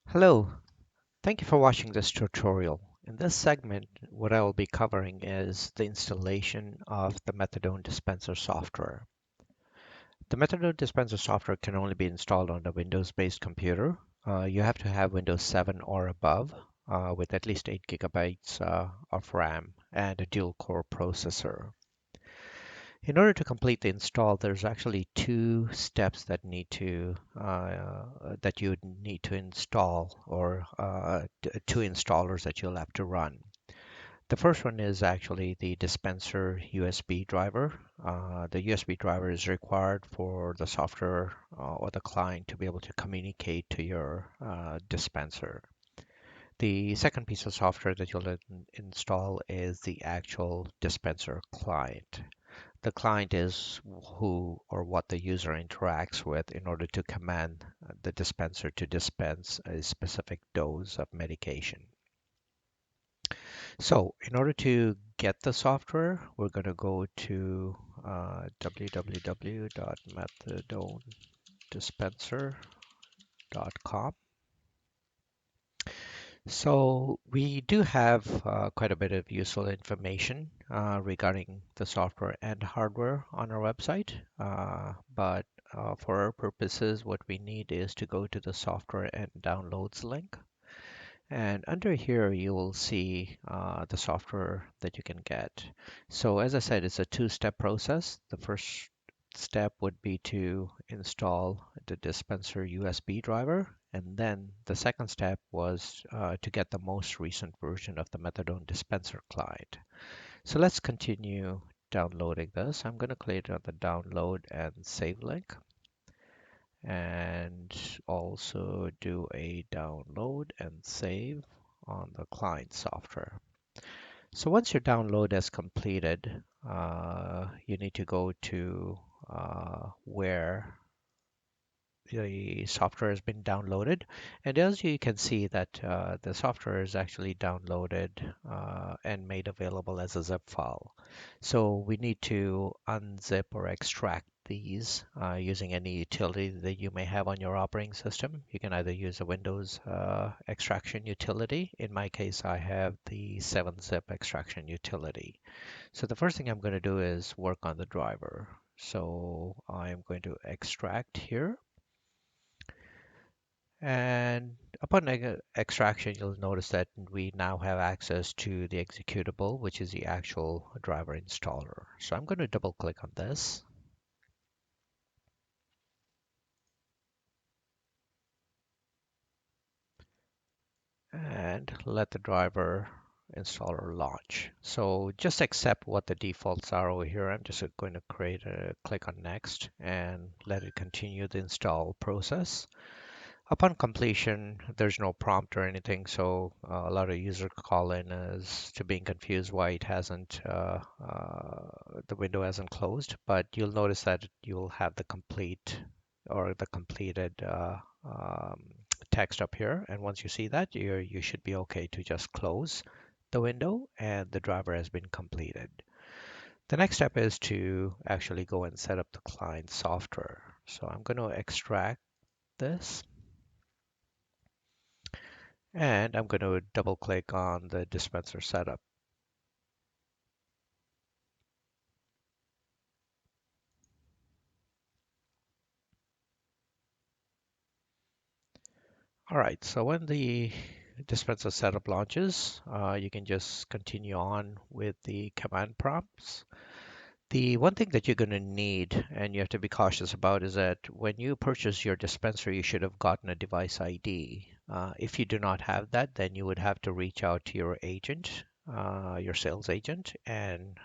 Hello, thank you for watching this tutorial. In this segment, what I will be covering is the installation of the Methadone Dispenser software. The Methadone Dispenser software can only be installed on a Windows-based computer. You have to have Windows 7 or above with at least 8 gigabytes of RAM and a dual-core processor. In order to complete the install, there's actually two steps that you need to install, or two installers that you'll have to run. The first one is actually the dispenser USB driver. The USB driver is required for the software or the client to be able to communicate to your dispenser. The second piece of software that you'll install is the actual dispenser client. The client is who or what the user interacts with in order to command the dispenser to dispense a specific dose of medication. So in order to get the software, we're going to go to www.methadonedispenser.com. So we do have quite a bit of useful information regarding the software and hardware on our website, but for our purposes, what we need is to go to the software and downloads link. And under here, you will see the software that you can get. So as I said, it's a two-step process. The first step would be to install the dispenser USB driver. And then the second step was to get the most recent version of the Methadone Dispenser client. So let's continue downloading this. I'm going to click on the download and save link and also do a download and save on the client software. So once your download is completed, you need to go to where the software has been downloaded. And as you can see that the software is actually downloaded and made available as a zip file. So we need to unzip or extract these using any utility that you may have on your operating system. You can either use a Windows extraction utility. In my case, I have the 7-zip extraction utility. So the first thing I'm going to do is work on the driver. So I'm going to extract here. And upon extraction, you'll notice that we now have access to the executable, which is the actual driver installer. So I'm going to double click on this. And let the driver installer launch. So just accept what the defaults are over here. I'm just going to click on next and let it continue the install process. Upon completion, there's no prompt or anything, so a lot of users call in as to being confused why it hasn't, the window hasn't closed, but you'll notice that you'll have the complete or the completed um, text up here. And once you see that, you should be okay to just close the window and the driver has been completed. The next step is to actually go and set up the client software. So I'm going to extract this. And I'm going to double click on the dispenser setup. All right, so when the dispenser setup launches, you can just continue on with the command prompts. The one thing that you're going to need and you have to be cautious about is that when you purchase your dispenser, you should have gotten a device ID. If you do not have that, then you would have to reach out to your agent, your sales agent, and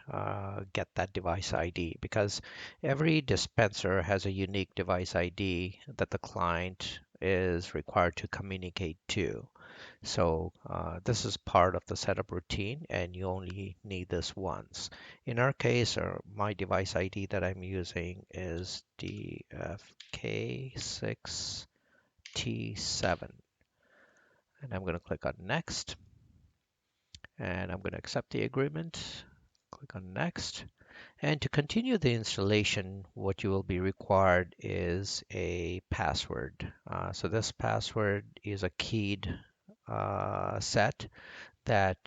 get that device ID because every dispenser has a unique device ID that the client is required to communicate to. So this is part of the setup routine and you only need this once. In our case, my device ID that I'm using is DFK6T7. And I'm going to click on next and I'm going to accept the agreement. Click on next. And to continue the installation, what you will be required is a password. So this password is a keyed set that,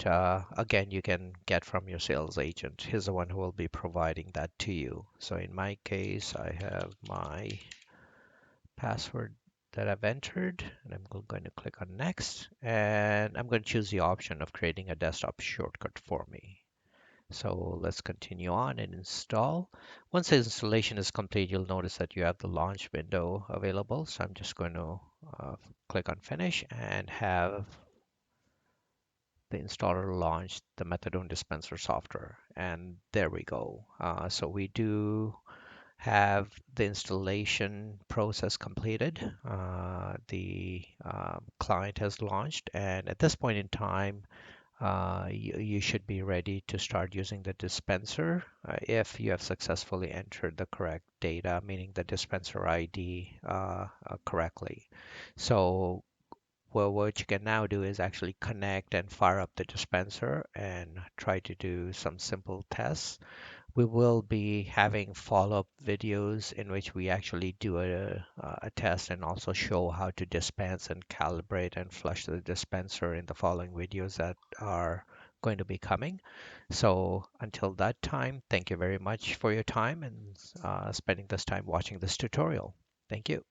again, you can get from your sales agent. He's the one who will be providing that to you. So in my case, I have my password that I've entered, and I'm going to click on next, and I'm going to choose the option of creating a desktop shortcut for me. So let's continue on and install. Once the installation is complete, you'll notice that you have the launch window available. So I'm just going to click on finish and have the installer launch the Methadone Dispenser software. And there we go. So we do have the installation process completed. The client has launched, and at this point in time, you should be ready to start using the dispenser if you have successfully entered the correct data, meaning the dispenser ID correctly. So well, what you can now do is actually connect and fire up the dispenser and try to do some simple tests. We will be having follow-up videos in which we actually do a test and also show how to dispense and calibrate and flush the dispenser in the following videos that are going to be coming. So until that time, thank you very much for your time and spending this time watching this tutorial. Thank you.